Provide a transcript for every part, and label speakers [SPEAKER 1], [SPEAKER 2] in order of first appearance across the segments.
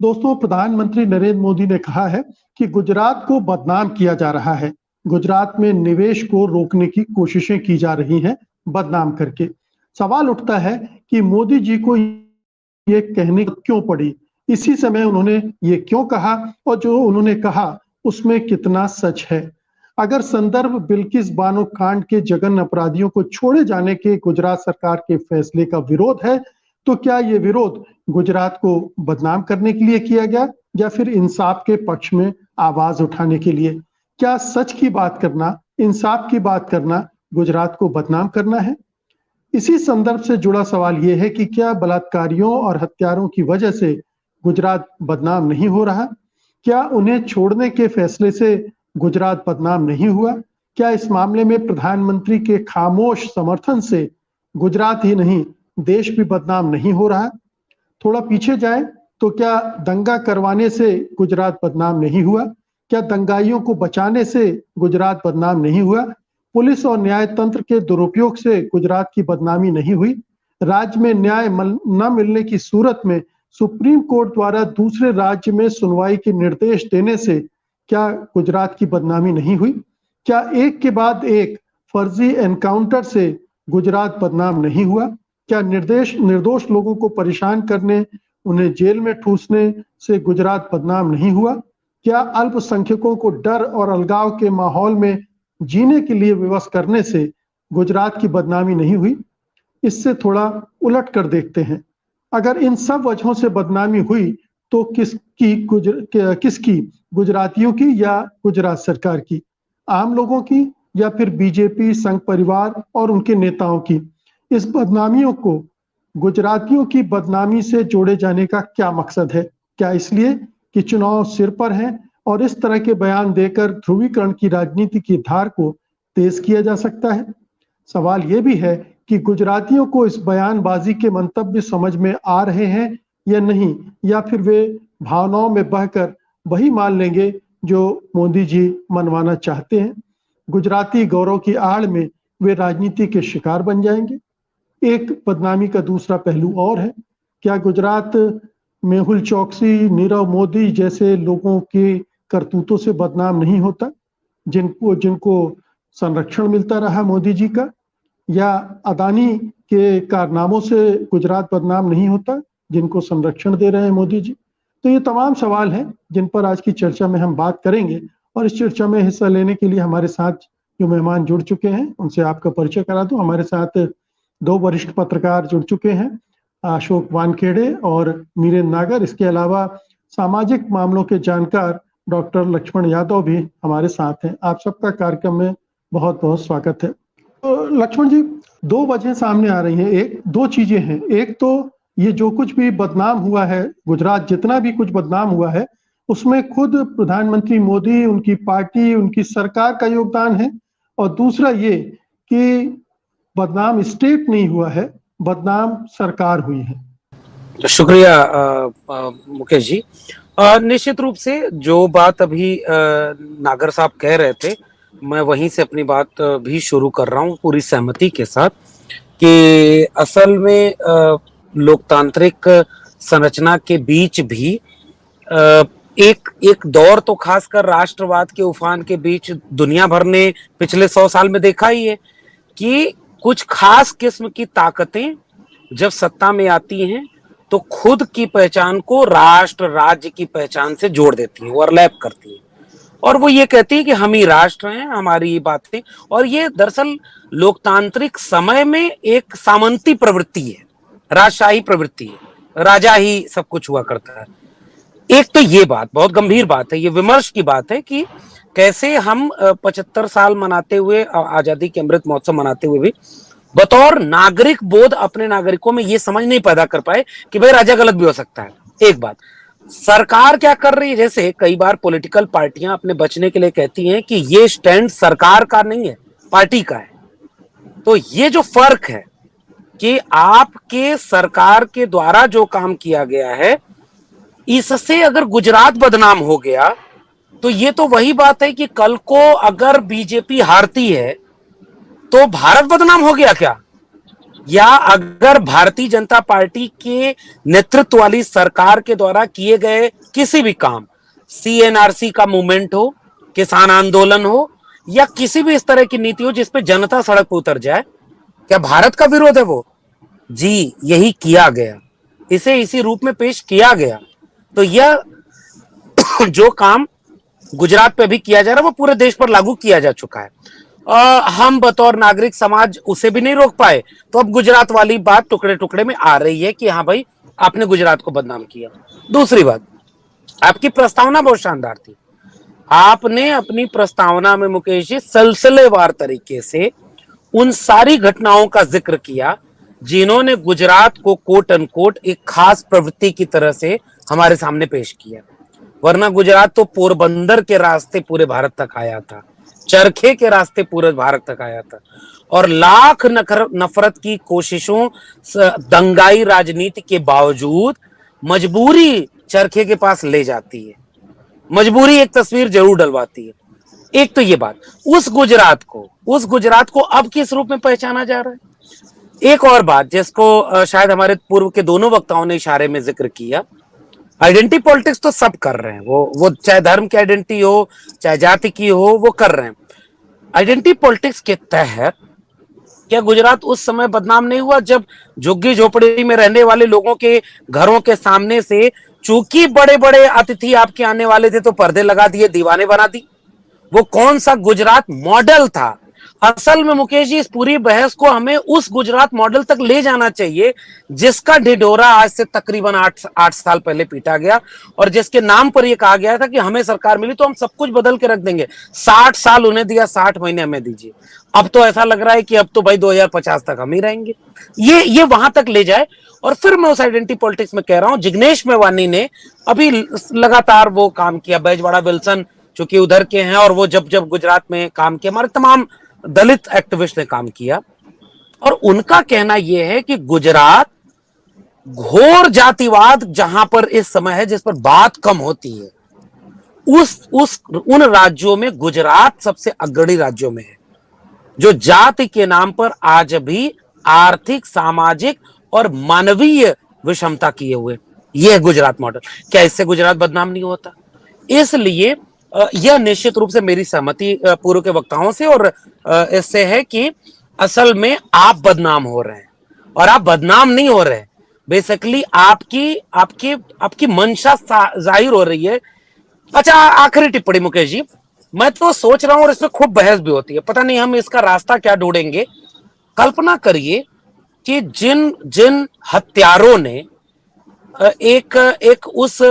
[SPEAKER 1] दोस्तों, प्रधानमंत्री नरेंद्र मोदी ने कहा है कि गुजरात को बदनाम किया जा रहा है। गुजरात में निवेश को रोकने की कोशिशें की जा रही हैं बदनाम करके। सवाल उठता है कि मोदी जी को ये कहने क्यों पड़ी? इसी समय उन्होंने ये क्यों कहा और जो उन्होंने कहा उसमें कितना सच है? अगर संदर्भ बिल्किस बानो कांड के जघन्य अपराधियों को छोड़े जाने के गुजरात सरकार के फैसले का विरोध है, तो क्या ये विरोध गुजरात को बदनाम करने के लिए किया गया या फिर इंसाफ के पक्ष में आवाज उठाने के लिए? क्या सच की बात करना, इंसाफ की बात करना गुजरात को बदनाम करना है? इसी संदर्भ से जुड़ा सवाल यह है कि क्या बलात्कारियों और हत्यारों की वजह से गुजरात बदनाम नहीं हो रहा? क्या उन्हें छोड़ने के फैसले से गुजरात बदनाम नहीं हुआ? क्या इस मामले में प्रधानमंत्री के खामोश समर्थन से गुजरात ही नहीं, देश भी बदनाम नहीं हो रहा? थोड़ा पीछे जाए तो क्या दंगा करवाने से गुजरात बदनाम नहीं हुआ? क्या दंगाइयों को बचाने से गुजरात बदनाम नहीं हुआ? पुलिस और न्याय तंत्र के दुरुपयोग से गुजरात की बदनामी नहीं हुई? राज्य में न्याय न मिलने की सूरत में सुप्रीम कोर्ट द्वारा दूसरे राज्य में सुनवाई के निर्देश देने से क्या गुजरात की बदनामी नहीं हुई? क्या एक के बाद एक फर्जी एनकाउंटर से गुजरात बदनाम नहीं हुआ? क्या निर्दोष लोगों को परेशान करने, उन्हें जेल में ठूसने से गुजरात बदनाम नहीं हुआ? क्या अल्पसंख्यकों को डर और अलगाव के माहौल में जीने के लिए विवश करने से गुजरात की बदनामी नहीं हुई? इससे थोड़ा उलट कर देखते हैं। अगर इन सब वजहों से बदनामी हुई तो किसकी, गुजरातियों की या गुजरात सरकार की, आम लोगों की या फिर बीजेपी, संघ परिवार और उनके नेताओं की? इस बदनामियों को गुजरातियों की बदनामी से जोड़े जाने का क्या मकसद है? क्या इसलिए कि चुनाव सिर पर हैं और इस तरह के बयान देकर ध्रुवीकरण की राजनीति की धार को तेज किया जा सकता है? सवाल यह भी है कि गुजरातियों को इस बयानबाजी के मंतव्य समझ में आ रहे हैं या नहीं, या फिर वे भावनाओं में बहकर वही मान लेंगे जो मोदी जी मनवाना चाहते हैं। गुजराती गौरव की आड़ में वे राजनीति के शिकार बन जाएंगे। एक बदनामी का दूसरा पहलू और है। क्या गुजरात मेहुल चौकसी, नीरव मोदी जैसे लोगों के करतूतों से बदनाम नहीं होता, जिनको संरक्षण मिलता रहा मोदी जी का? या अदानी के कारनामों से गुजरात बदनाम नहीं होता, जिनको संरक्षण दे रहे हैं मोदी जी? तो ये तमाम सवाल हैं जिन पर आज की चर्चा में हम बात करेंगे। और इस चर्चा में हिस्सा लेने के लिए हमारे साथ जो मेहमान जुड़ चुके हैं उनसे आपका परिचय करा दूं। हमारे साथ दो वरिष्ठ पत्रकार जुड़ चुके हैं, अशोक वानखेड़े और मीरेन नागर। इसके अलावा सामाजिक मामलों के जानकार डॉक्टर लक्ष्मण यादव भी हमारे साथ हैं। आप सबका कार्यक्रम में बहुत बहुत स्वागत है। तो लक्ष्मण जी, दो वजह सामने आ रही हैं। दो चीजें हैं। एक तो ये जो कुछ भी बदनाम हुआ है, गुजरात जितना भी कुछ बदनाम हुआ है, उसमें खुद प्रधानमंत्री मोदी, उनकी पार्टी, उनकी सरकार का योगदान है। और दूसरा ये कि बदनाम स्टेट नहीं हुआ है, बदनाम सरकार हुई है।
[SPEAKER 2] शुक्रिया मुकेश जी। निश्चित रूप से जो बात अभी नागर साहब कह रहे थे, मैं वहीं से अपनी बात भी शुरू कर रहा हूं पूरी सहमति के साथ कि असल में लोकतांत्रिक संरचना के बीच भी एक दौर तो खासकर राष्ट्रवाद के उफान के बीच दुनिया भर ने पिछले 100 साल में देखा ही है कि कुछ खास किस्म की ताकतें जब सत्ता में आती हैं तो खुद की पहचान को राष्ट्र राज्य की पहचान से जोड़ देती हैं, ओवरलैप करती हैं और वो ये कहती है कि हम ही राष्ट्र हैं, हमारी बातें। और ये दरअसल लोकतांत्रिक समय में एक सामंती प्रवृत्ति है, राजशाही प्रवृत्ति है, राजा ही सब कुछ हुआ करता है। एक तो ये बात बहुत गंभीर बात है, ये विमर्श की बात है कि कैसे हम 75 साल मनाते हुए, आजादी के अमृत महोत्सव मनाते हुए भी बतौर नागरिक बोध अपने नागरिकों में ये समझ नहीं पैदा कर पाए कि भाई राजा गलत भी हो सकता है। एक बात, सरकार क्या कर रही है, जैसे कई बार पॉलिटिकल पार्टियां अपने बचने के लिए कहती हैं कि ये स्टैंड सरकार का नहीं है, पार्टी का है। तो ये जो फर्क है कि आपके सरकार के द्वारा जो काम किया गया है, इससे अगर गुजरात बदनाम हो गया तो ये तो वही बात है कि कल को अगर बीजेपी हारती है तो भारत बदनाम हो गया क्या? या अगर भारतीय जनता पार्टी के नेतृत्व वाली सरकार के द्वारा किए गए किसी भी काम, सीएनआरसी का मूवमेंट हो, किसान आंदोलन हो, या किसी भी इस तरह की नीति हो जिसपे जनता सड़क पर उतर जाए, क्या भारत का विरोध है वो? जी, यही किया गया, इसे इसी रूप में पेश किया गया। तो यह जो काम गुजरात पे भी किया जा रहा है वो पूरे देश पर लागू किया जा चुका है। हम बतौर नागरिक समाज उसे भी नहीं रोक पाए, तो अब गुजरात वाली बात टुकड़े टुकड़े में आ रही है कि हाँ भाई आपने गुजरात को बदनाम किया। दूसरी बात, आपकी प्रस्तावना बहुत शानदार थी। आपने अपनी प्रस्तावना में मुकेश जी सिलसिलेवार तरीके से उन सारी घटनाओं का जिक्र किया जिन्होंने गुजरात को कोट अनकोट एक खास प्रवृत्ति की तरह से हमारे सामने पेश किया। वरना गुजरात तो पोरबंदर के रास्ते पूरे भारत तक आया था, चरखे के रास्ते पूरे भारत तक आया था, और लाख नफरत की कोशिशों, दंगाई राजनीति के बावजूद मजबूरी चरखे के पास ले जाती है, मजबूरी एक तस्वीर जरूर डलवाती है। एक तो ये बात, उस गुजरात को अब किस रूप में पहचाना जा रहा है। एक और बात जिसको शायद हमारे पूर्व के दोनों वक्ताओं ने इशारे में जिक्र किया, आइडेंटिटी पॉलिटिक्स तो सब कर रहे हैं, वो चाहे धर्म की आइडेंटिटी हो, चाहे जाति की हो, वो कर रहे हैं। आइडेंटिटी पॉलिटिक्स के तहत क्या गुजरात उस समय बदनाम नहीं हुआ जब झुग्गी झोपड़ी में रहने वाले लोगों के घरों के सामने से, चूंकि बड़े बड़े अतिथि आपके आने वाले थे तो पर्दे लगा दिए, दीवाने बना दी? वो कौन सा गुजरात मॉडल था? असल में मुकेश जी, इस पूरी बहस को हमें उस गुजरात मॉडल तक ले जाना चाहिए जिसका ढिढोरा आज से तकरीबन 8 साल पहले पीटा गया, और जिसके नाम पर यह कहा गया था कि हमें सरकार मिली तो हम सब कुछ बदल के रख देंगे। 60 साल उन्हें दिया, 60 महीने हमें दीजिए। अब तो ऐसा लग रहा है कि अब तो भाई 2050 तक हम ही रहेंगे। ये वहां तक ले जाए। और फिर मैं उस आइडेंटिटी पॉलिटिक्स में कह रहा हूं, जिग्नेश मेवानी ने अभी लगातार वो काम किया, बैजवाड़ा विल्सन चूंकि उधर के हैं, और वो जब जब गुजरात में काम किया, हमारे तमाम दलित एक्टिविस्ट ने काम किया, और उनका कहना यह है कि गुजरात घोर जातिवाद जहां पर इस समय है, जिस पर बात कम होती है, उन राज्यों में गुजरात सबसे अग्रणी राज्यों में है, जो जाति के नाम पर आज भी आर्थिक, सामाजिक और मानवीय विषमता किए हुए। यह है गुजरात मॉडल। क्या इससे गुजरात बदनाम नहीं होता? इसलिए यह निश्चित रूप से मेरी सहमति पूर्व के वक्ताओं से और इससे है कि असल में आप बदनाम हो रहे हैं, और आप बदनाम नहीं हो रहे, बेसिकली आपकी मंशा जाहिर हो रही है। अच्छा, आखिरी टिप्पणी मुकेश जी, मैं तो सोच रहा हूं, और इसमें खूब बहस भी होती है, पता नहीं हम इसका रास्ता क्या ढूंढेंगे। कल्पना करिए कि जिन हत्यारों ने एक उस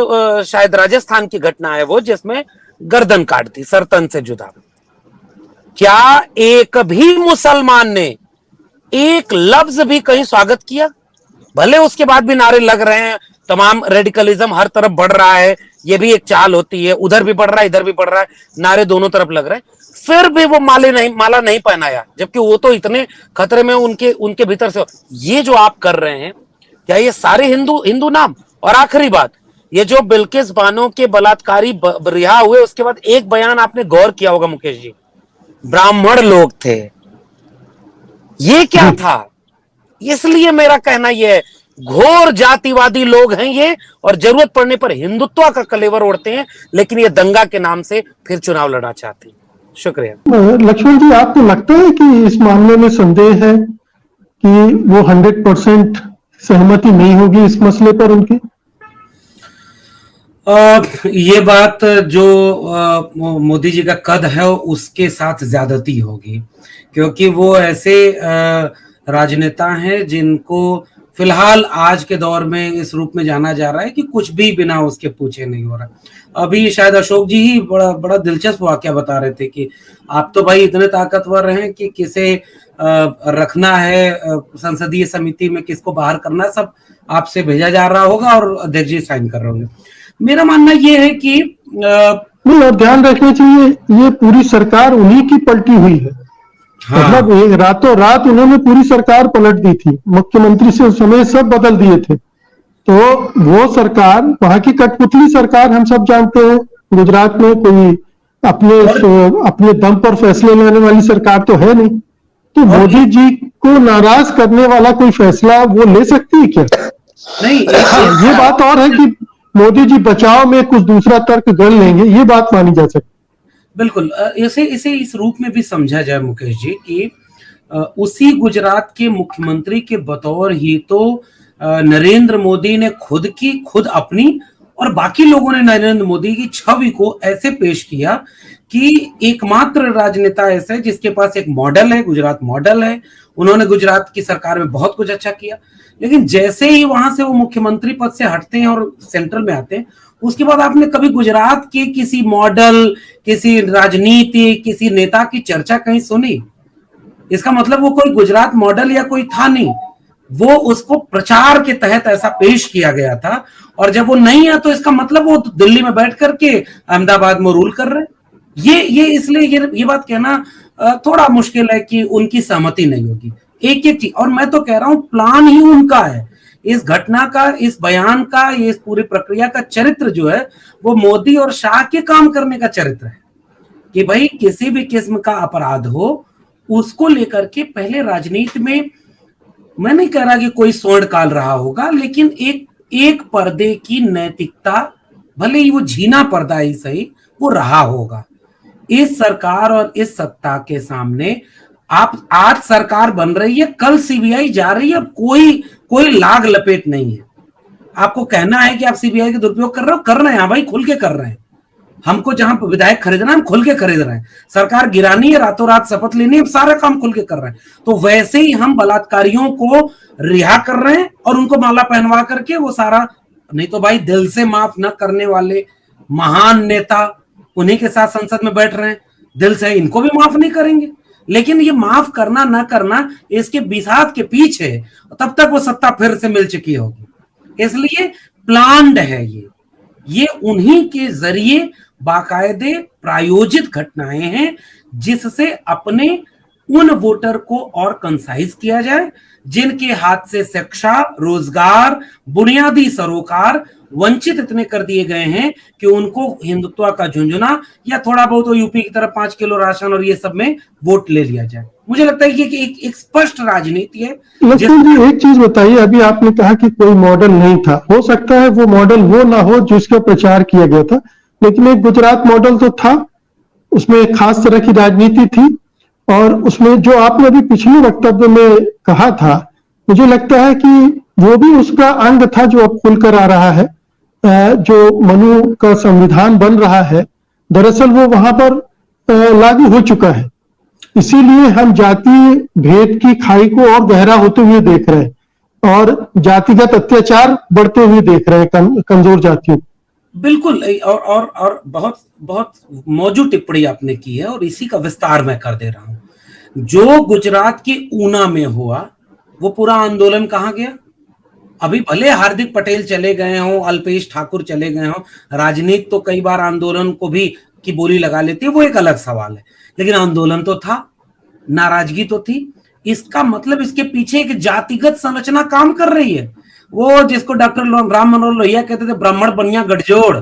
[SPEAKER 2] शायद राजस्थान की घटना है वो, जिसमें गर्दन काट दी, सरतन से जुदा, क्या एक भी मुसलमान ने एक लफ्ज भी कहीं स्वागत किया? भले उसके बाद भी नारे लग रहे हैं, तमाम रेडिकलिज्म हर तरफ बढ़ रहा है, ये भी एक चाल होती है, उधर भी बढ़ रहा है, इधर भी बढ़ रहा है, नारे दोनों तरफ लग रहे हैं, फिर भी वो माला नहीं पहनाया, जबकि वो तो इतने खतरे में उनके भीतर से। ये जो आप कर रहे हैं, क्या ये सारे हिंदू नाम? और आखिरी बात, ये जो बिल्किस बानो के बलात्कारी रिहा हुए, उसके बाद एक बयान आपने गौर किया होगा मुकेश जी, ब्राह्मण लोग थे। ये क्या था? इसलिए मेरा कहना यह है, घोर जातिवादी लोग हैं ये, और जरूरत पड़ने पर हिंदुत्व का कलेवर ओढ़ते हैं, लेकिन ये दंगा के नाम से फिर चुनाव लड़ना चाहते हैं। शुक्रिया।
[SPEAKER 1] लक्ष्मण जी, आपको लगता है कि इस मामले में संदेह है कि वो 100% सहमति नहीं होगी इस मसले पर उनकी?
[SPEAKER 2] ये बात जो मोदी जी का कद है उसके साथ ज्यादती होगी, क्योंकि वो ऐसे राजनेता हैं जिनको फिलहाल आज के दौर में इस रूप में जाना जा रहा है कि कुछ भी बिना उसके पूछे नहीं हो रहा। अभी शायद अशोक जी ही बड़ा दिलचस्प वाकया बता रहे थे कि आप तो भाई इतने ताकतवर हैं कि किसे रखना है संसदीय समिति में, किसको बाहर करना है, सब आपसे भेजा जा रहा होगा और अध्यक्ष जी साइन कर रहे होंगे। मेरा मानना यह है कि
[SPEAKER 1] नहीं, और ध्यान रखना चाहिए, ये पूरी सरकार उन्हीं की पलटी हुई है। हाँ। मतलब रातों रात उन्होंने पूरी सरकार पलट दी थी, मुख्यमंत्री से उस समय सब बदल दिए थे। तो वो सरकार, वहां की कठपुतली सरकार हम सब जानते हैं, गुजरात में कोई अपने दम पर फैसले लेने वाली सरकार तो है नहीं। तो मोदी जी को नाराज करने वाला कोई फैसला वो ले सकती है क्या?
[SPEAKER 2] नहीं,
[SPEAKER 1] ये बात और है कि मोदी जी बचाव में कुछ दूसरा तर्क गढ़ लेंगे, ये बात मानी जा सकती।
[SPEAKER 2] बिल्कुल, इसे इसे इस रूप में भी समझा जाए मुकेश जी कि उसी गुजरात के मुख्यमंत्री के बतौर ही तो नरेंद्र मोदी ने खुद अपनी और बाकी लोगों ने नरेंद्र मोदी की छवि को ऐसे पेश किया कि एकमात्र राजनेता ऐसे है जिसके पास एक मॉडल है, गुजरात मॉडल है। उन्होंने गुजरात की सरकार में बहुत कुछ अच्छा किया, लेकिन जैसे ही वहां से वो मुख्यमंत्री पद से हटते हैं और सेंट्रल में आते हैं, उसके बाद आपने कभी गुजरात के किसी मॉडल, किसी राजनीति, किसी नेता की चर्चा कहीं सुनी? इसका मतलब वो कोई गुजरात मॉडल या कोई था नहीं, वो उसको प्रचार के तहत ऐसा पेश किया गया था। और जब वो नहीं है तो इसका मतलब वो दिल्ली में बैठ करके अहमदाबाद में रूल कर रहे हैं। ये इसलिए ये बात कहना थोड़ा मुश्किल है कि उनकी सहमति नहीं होगी एक एक चीज। और मैं तो कह रहा हूं प्लान ही उनका है, इस घटना का, इस बयान का, इस पूरी प्रक्रिया का चरित्र जो है वो मोदी और शाह के काम करने का चरित्र है कि भाई किसी भी किस्म का अपराध हो उसको लेकर के पहले राजनीति में, मैं नहीं कह रहा कि कोई स्वर्ण काल रहा होगा, लेकिन एक पर्दे की नैतिकता, भले ही वो झीना पर्दा ही सही, वो रहा होगा। इस सरकार और इस सत्ता के सामने आप आज सरकार बन रही है, कल सीबीआई जा रही है, अब कोई लाग लपेट नहीं है। आपको कहना है कि आप सीबीआई का दुरुपयोग कर रहे हो, कर रहे हैं भाई, खुल के कर रहे हैं। हमको जहां विधायक खरीदना है हम खुल के खरीद रहे हैं, सरकार गिरानी है, रातों रात शपथ लेनी है, सारा काम खुल के कर रहे हैं। तो वैसे ही हम बलात्कारियों को रिहा कर रहे हैं और उनको माला पहनवा करके वो सारा, नहीं तो भाई दिल से माफ न करने वाले महान नेता उन्हीं के साथ संसद में बैठ रहे हैं, दिल से इनको भी माफ नहीं करेंगे। लेकिन ये माफ करना ना करना इसके बिसात के पीछे, तब तक वो सत्ता फिर से मिल चुकी होगी। इसलिए प्लान्ड है ये उन्हीं के जरिए बाकायदे प्रायोजित घटनाएं हैं जिससे अपने उन वोटर को और कंसाइज किया जाए जिनके हाथ से शिक्षा, रोजगार, बुनियादी सरोकार वंचित इतने कर दिए गए हैं कि उनको हिंदुत्व का झुंझुना या थोड़ा बहुत यूपी की तरफ 5 किलो राशन और ये सब में वोट ले लिया जाए। मुझे लगता है कि एक स्पष्ट राजनीति है।
[SPEAKER 1] लक्ष्मण जी एक चीज बताइए, अभी आपने कहा कि कोई मॉडल नहीं था, हो सकता है वो मॉडल वो ना हो जिसका प्रचार किया गया था, लेकिन एक गुजरात मॉडल तो था, उसमें एक खास तरह की राजनीति थी और उसमें जो आपने अभी पिछले वक्तव्य में कहा था, मुझे लगता है कि वो भी उसका अंग था जो अब खुलकर आ रहा है। जो मनु का संविधान बन रहा है, दरअसल वो वहां पर लागू हो चुका है। इसीलिए हम जातीय भेद की खाई को और गहरा होते हुए देख रहे हैं और जातिगत अत्याचार बढ़ते हुए देख रहे हैं कमजोर जातियों।
[SPEAKER 2] बिल्कुल, और बहुत बहुत मौजूद टिप्पणी आपने की है और इसी का विस्तार मैं कर दे रहा हूं। जो गुजरात के ऊना में हुआ वो पूरा आंदोलन कहां गया? अभी भले हार्दिक पटेल चले गए हों, अल्पेश ठाकुर चले गए हों, राजनीति तो कई बार आंदोलन को भी की बोली लगा लेती है, वो एक अलग सवाल है, लेकिन आंदोलन तो था, नाराजगी तो थी। इसका मतलब इसके पीछे एक जातिगत संरचना काम कर रही है। वो जिसको डॉक्टर राम मनोहर लोहिया कहते थे ब्राह्मण बनिया गठजोड़,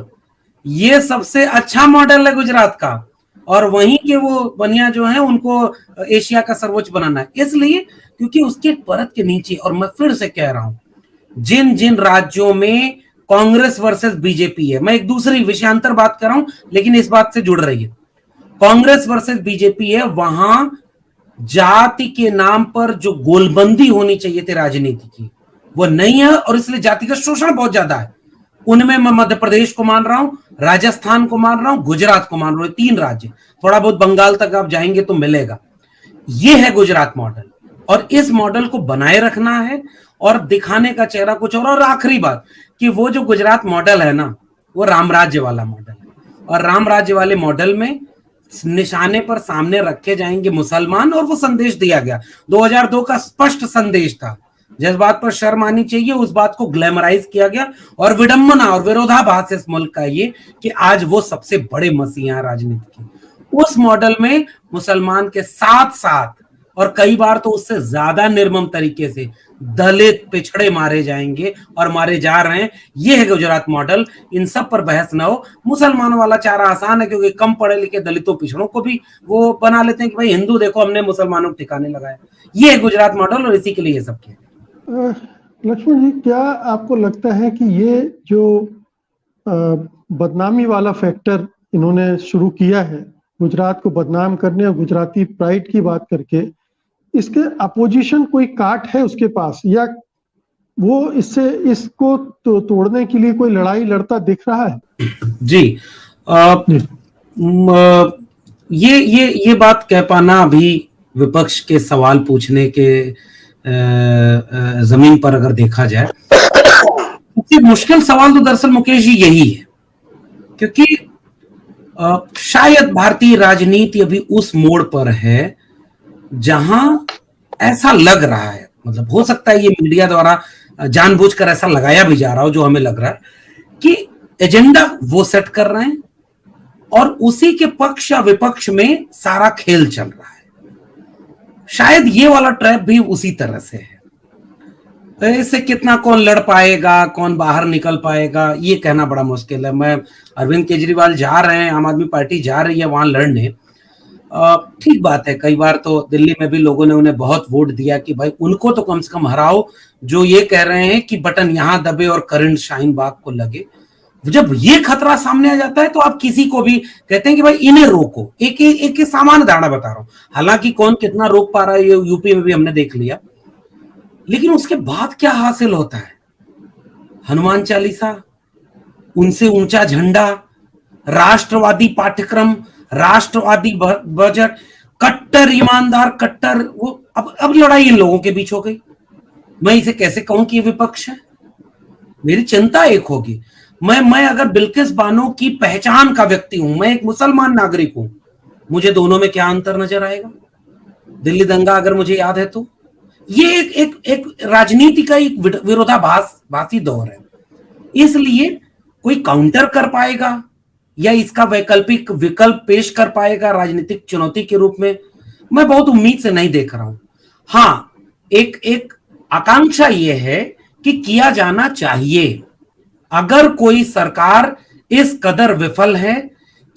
[SPEAKER 2] ये सबसे अच्छा मॉडल है गुजरात का। और वहीं के वो बनिया जो है उनको एशिया का सर्वोच्च बनाना है, इसलिए क्योंकि उसके परत के नीचे, और मैं फिर से कह रहा हूं, जिन जिन राज्यों में कांग्रेस वर्सेस बीजेपी है, मैं एक दूसरी विषयांतर बात कर रहा हूं लेकिन इस बात से जुड़ रही है, कांग्रेस वर्सेस बीजेपी है, वहां जाति के नाम पर जो गोलबंदी होनी चाहिए थी राजनीति की वो नहीं है और इसलिए जातिगत शोषण बहुत ज्यादा है। उनमें मैं मध्य प्रदेश को मान रहा हूं, राजस्थान को मान रहा हूं, गुजरात को मान रहा हूं, 3 राज्य, थोड़ा बहुत बंगाल तक आप जाएंगे तो मिलेगा। ये है गुजरात मॉडल और इस मॉडल को बनाए रखना है और दिखाने का चेहरा कुछ और आखिरी बात कि वो जो गुजरात मॉडल है ना, वो राम राज्य वाला मॉडल है और राम राज्य वाले मॉडल में निशाने पर सामने रखे जाएंगे मुसलमान और वो संदेश दिया गया 2002 का स्पष्ट संदेश था। जिस बात पर शर्म आनी चाहिए उस बात को ग्लैमराइज किया गया और विडंबना और विरोधाभास इस मुल्क का ये कि आज वो सबसे बड़े मसीहा राजनीति के उस मॉडल में मुसलमान के साथ साथ और कई बार तो उससे ज्यादा निर्मम तरीके से दलित पिछड़े मारे जाएंगे और मारे जा रहे हैं। ये है गुजरात मॉडल। इन सब पर बहस ना हो। मुसलमानों वाला चारा आसान है, क्योंकि कम पढ़े लिखे दलितों पिछड़ों को भी वो बना लेते हैं कि भाई हिंदू देखो हमने मुसलमानों को ठिकाने लगाया। ये है गुजरात मॉडल और इसी के लिए ये सब किया।
[SPEAKER 1] लक्ष्मण जी, क्या आपको लगता है कि ये जो बदनामी वाला फैक्टर इन्होंने शुरू किया है, गुजरात को बदनाम करने और गुजराती प्राइड की बात करके, इसके अपोजिशन कोई काट है उसके पास, या वो इसको तोड़ने के लिए कोई लड़ाई लड़ता दिख रहा है?
[SPEAKER 2] जी, ये बात कह पाना अभी विपक्ष के सवाल पूछने के जमीन पर अगर देखा जाए, सबसे मुश्किल सवाल तो दरअसल मुकेश जी यही है, क्योंकि शायद भारतीय राजनीति अभी उस मोड़ पर है जहां ऐसा लग रहा है, मतलब हो सकता है ये मीडिया द्वारा जानबूझकर ऐसा लगाया भी जा रहा हो, जो हमें लग रहा है कि एजेंडा वो सेट कर रहे हैं और उसी के पक्ष या विपक्ष में सारा खेल चल रहा है। शायद ये वाला ट्रैप भी उसी तरह से है। इससे कितना कौन लड़ पाएगा, कौन बाहर निकल पाएगा, ये कहना बड़ा मुश्किल है। मैं अरविंद केजरीवाल जा रहे हैं, आम आदमी पार्टी जा रही है वहां लड़ने, ठीक बात है। कई बार तो दिल्ली में भी लोगों ने उन्हें बहुत वोट दिया कि भाई उनको तो कम से कम हराओ जो ये कह रहे हैं कि बटन यहां दबे और करंट शाहीन बाग को लगे। जब ये खतरा सामने आ जाता है तो आप किसी को भी कहते हैं कि भाई इन्हें रोको। एक सामान्य धारणा बता रहा हूं, हालांकि कौन कितना रोक पा रहा है ये यूपी में भी हमने देख लिया, लेकिन उसके बाद क्या हासिल होता है? हनुमान चालीसा, उनसे ऊंचा झंडा, राष्ट्रवादी पाठ्यक्रम, राष्ट्रवादी बजट, कट्टर ईमानदार, कट्टर वो। अब लड़ाई इन लोगों के बीच हो गई। मैं इसे कैसे कहूं कि ये विपक्ष है? मेरी चिंता एक होगी, मैं अगर बिल्किस बानो की पहचान का व्यक्ति हूं, मैं एक मुसलमान नागरिक हूं, मुझे दोनों में क्या अंतर नजर आएगा? दिल्ली दंगा अगर मुझे याद है तो ये एक राजनीति का एक विरोधाभासी दौर है। इसलिए कोई काउंटर कर पाएगा या इसका वैकल्पिक विकल्प पेश कर पाएगा राजनीतिक चुनौती के रूप में, मैं बहुत उम्मीद से नहीं देख रहा हूं। हाँ, एक आकांक्षा यह है कि किया जाना चाहिए। अगर कोई सरकार इस कदर विफल है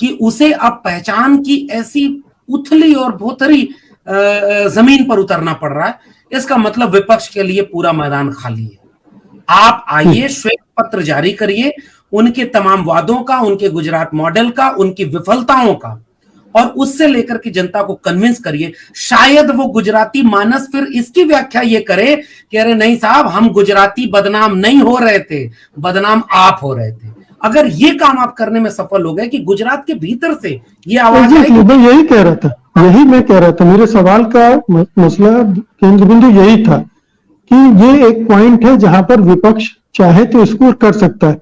[SPEAKER 2] कि उसे अब पहचान की ऐसी उथली और भोथरी जमीन पर उतरना पड़ रहा है, इसका मतलब विपक्ष के लिए पूरा मैदान खाली है। आप आइए, श्वेत पत्र जारी करिए उनके तमाम वादों का, उनके गुजरात मॉडल का, उनकी विफलताओं का, और उससे लेकर के जनता को कन्विंस करिए। शायद वो गुजराती मानस फिर इसकी व्याख्या ये करे कि अरे नहीं साहब, हम गुजराती बदनाम नहीं हो रहे थे, बदनाम आप हो रहे थे। अगर ये काम आप करने में सफल हो गए कि गुजरात के भीतर से ये आवाज आई,
[SPEAKER 1] मैं यही कह रहा था, मैं कह रहा था, मेरे सवाल का मसला केंद्र बिंदु यही था कि ये एक पॉइंट है जहां पर विपक्ष चाहे तो इसको कर सकता है।